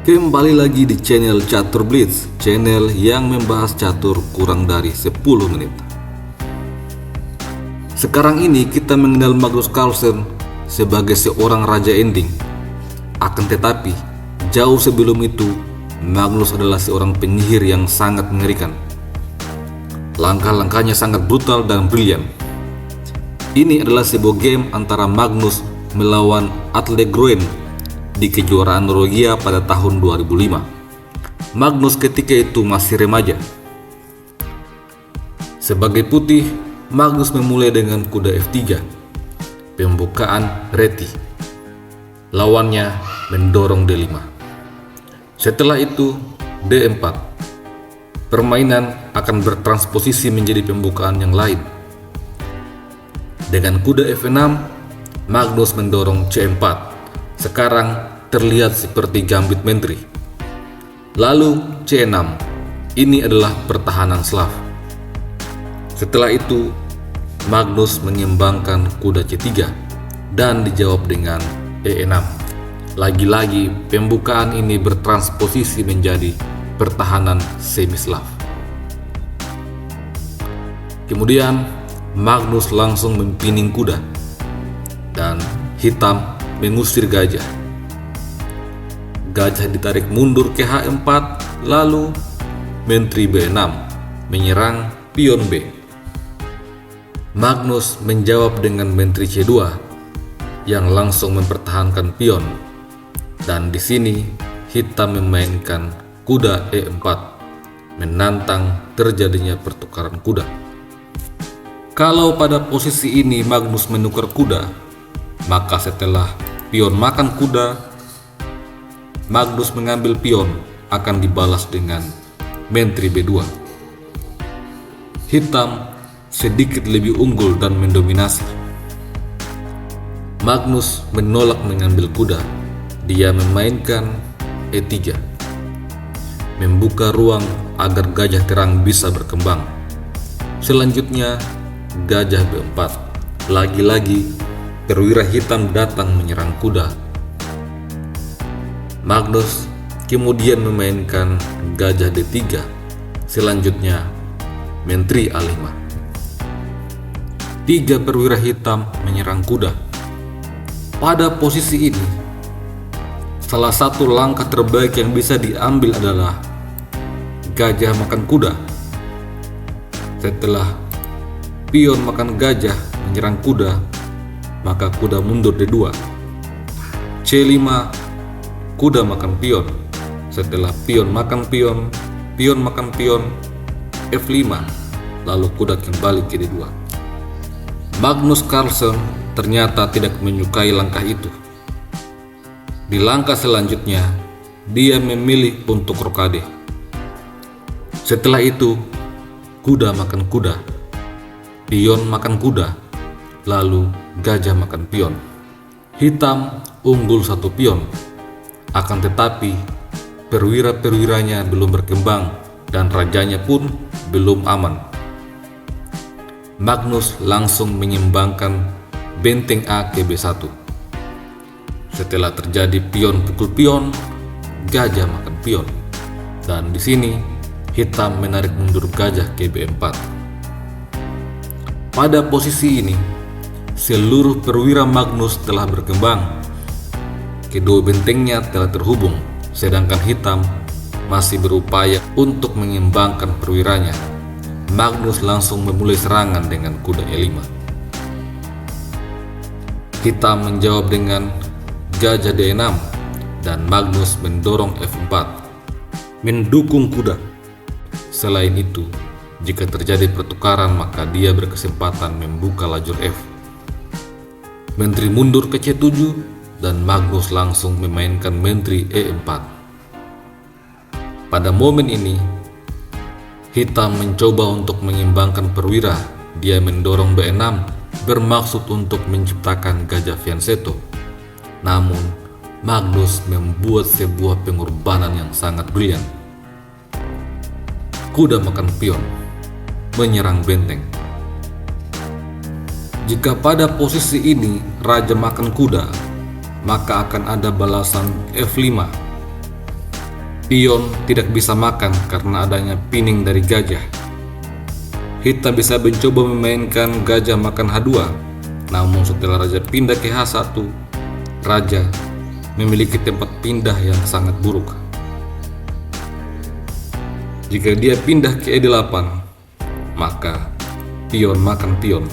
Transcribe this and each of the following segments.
Kembali lagi di channel Catur Blitz, channel yang membahas catur kurang dari 10 menit. Sekarang ini kita mengenal Magnus Carlsen sebagai seorang raja ending. Akan tetapi, jauh sebelum itu, Magnus adalah seorang penyihir yang sangat mengerikan. Langkah-langkahnya sangat brutal dan brilian. Ini adalah sebuah game antara Magnus melawan Atle Groen di kejuaraan Norwegia pada tahun 2005. Magnus ketika itu masih remaja. Sebagai putih, Magnus memulai dengan kuda F3, pembukaan reti. Lawannya mendorong D5. Setelah itu D4. Permainan akan bertransposisi menjadi pembukaan yang lain. Dengan kuda F6, Magnus mendorong C4. Sekarang terlihat seperti gambit menteri. Lalu C6. Ini adalah pertahanan Slav. Setelah itu Magnus mengembangkan kuda C3 dan dijawab dengan E6. Lagi-lagi pembukaan ini bertransposisi menjadi pertahanan semi-Slav. Kemudian Magnus langsung mempining kuda dan hitam mengusir gajah. Gajah ditarik mundur ke H4, lalu menteri B6 menyerang pion B. Magnus menjawab dengan menteri C2 yang langsung mempertahankan pion, dan di sini hitam memainkan kuda E4 menantang terjadinya pertukaran kuda. Kalau pada posisi ini Magnus menukar kuda, maka setelah pion makan kuda, Magnus mengambil pion akan dibalas dengan menteri B2. Hitam sedikit lebih unggul dan mendominasi. Magnus menolak mengambil kuda. Dia memainkan E3, membuka ruang agar gajah terang bisa berkembang. Selanjutnya gajah B4. Lagi-lagi perwira hitam datang menyerang kuda. Magnus kemudian memainkan gajah D3. Selanjutnya menteri A5. 3 perwira hitam menyerang kuda. Pada posisi ini, salah satu langkah terbaik yang bisa diambil adalah gajah makan kuda. Setelah pion makan gajah menyerang kuda, maka kuda mundur D2. C5, kuda makan pion. Setelah pion makan pion, pion makan pion, F5, lalu kuda kembali ke D2. Magnus Carlsen ternyata tidak menyukai langkah itu. Di langkah selanjutnya, dia memilih untuk rokade. Setelah itu, kuda makan kuda, pion makan kuda, lalu gajah makan pion. Hitam unggul 1 pion. Akan tetapi, perwira-perwiranya belum berkembang dan rajanya pun belum aman. Magnus langsung menyeimbangkan benteng A ke B1. Setelah terjadi pion pukul pion, gajah makan pion. Dan di sini, hitam menarik mundur gajah ke B4. Pada posisi ini, seluruh perwira Magnus telah berkembang. Kedua bentengnya telah terhubung, sedangkan hitam masih berupaya untuk mengembangkan perwiranya. Magnus langsung memulai serangan dengan kuda E5. Hitam menjawab dengan gajah D6 dan Magnus mendorong F4, mendukung kuda. Selain itu, jika terjadi pertukaran maka dia berkesempatan membuka lajur F. Menteri mundur ke C7 dan Magnus langsung memainkan menteri E4. Pada momen ini, hitam mencoba untuk mengimbangkan perwira. Dia mendorong B6 bermaksud untuk menciptakan gajah fianchetto. Namun, Magnus membuat sebuah pengorbanan yang sangat brilian. Kuda makan pion, menyerang benteng. Jika pada posisi ini raja makan kuda, maka akan ada balasan F5. Pion tidak bisa makan karena adanya pining dari gajah. Hitam bisa mencoba memainkan gajah makan H2, namun setelah raja pindah ke H1, raja memiliki tempat pindah yang sangat buruk. Jika dia pindah ke E8, maka pion makan pion.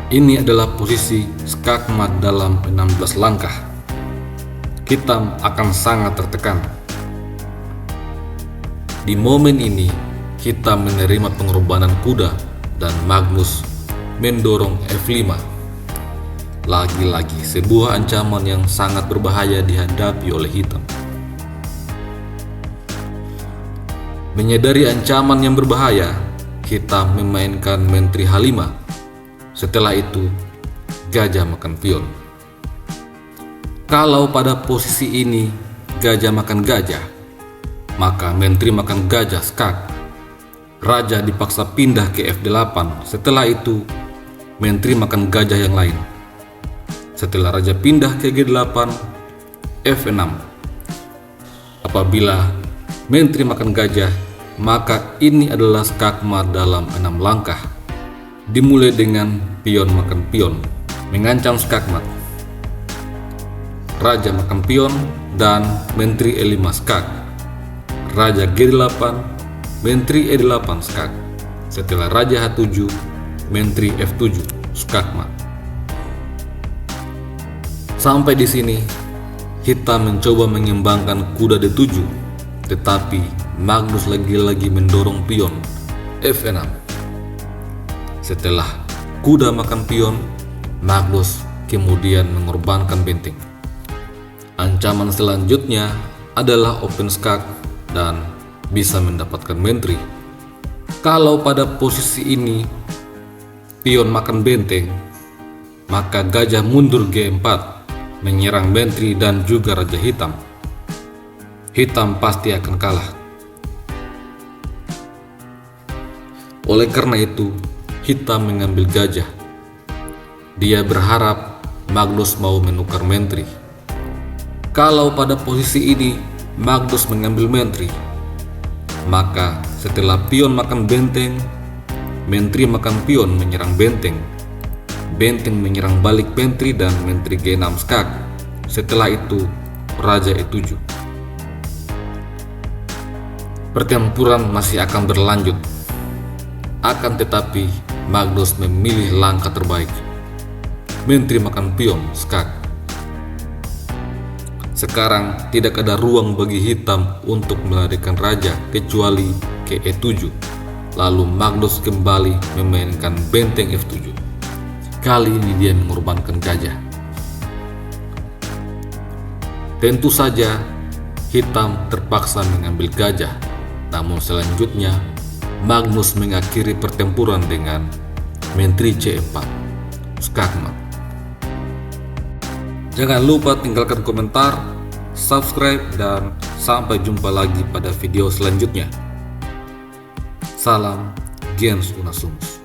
Ini adalah posisi skakmat dalam 16 langkah. Hitam akan sangat tertekan. Di momen ini, hitam menerima pengorbanan kuda dan Magnus mendorong F5. Lagi-lagi sebuah ancaman yang sangat berbahaya dihadapi oleh hitam. Menyadari ancaman yang berbahaya, hitam memainkan menteri H5. Setelah itu, gajah makan pion. Kalau pada posisi ini gajah makan gajah, maka menteri makan gajah skak. Raja dipaksa pindah ke F8. Setelah itu, menteri makan gajah yang lain. Setelah raja pindah ke G8, F6. Apabila menteri makan gajah, maka ini adalah skakmat dalam 6 langkah. Dimulai dengan pion makan pion, mengancam skakmat. Raja makan pion dan menteri E5 skak. Raja G8, menteri E8 skak. Setelah raja H7, menteri F7 skakmat. Sampai di sini, hitam mencoba mengembangkan kuda D7, tetapi Magnus lagi-lagi mendorong pion F6. Setelah kuda makan pion, Magnus kemudian mengorbankan benteng. Ancaman selanjutnya adalah open skak dan bisa mendapatkan menteri. Kalau pada posisi ini pion makan benteng, maka gajah mundur G4 menyerang menteri dan juga raja hitam. Hitam pasti akan kalah. Oleh karena itu, hitam mengambil gajah. Dia berharap Magnus mau menukar menteri. Kalau pada posisi ini Magnus mengambil menteri, maka setelah pion makan benteng, menteri makan pion menyerang benteng. Benteng menyerang balik menteri dan menteri G6 skak. Setelah itu raja E7. Pertempuran masih akan berlanjut. Akan tetapi Magnus memilih langkah terbaik. Menteri makan pion skak. Sekarang tidak ada ruang bagi hitam untuk melarikan raja kecuali ke E7. Lalu Magnus kembali memainkan benteng F7. Kali ini dia mengorbankan gajah. Tentu saja hitam terpaksa mengambil gajah. Namun selanjutnya Magnus mengakhiri pertempuran dengan menteri C4 skakmat. Jangan lupa tinggalkan komentar, subscribe, dan sampai jumpa lagi pada video selanjutnya. Salam Gens Unasumus.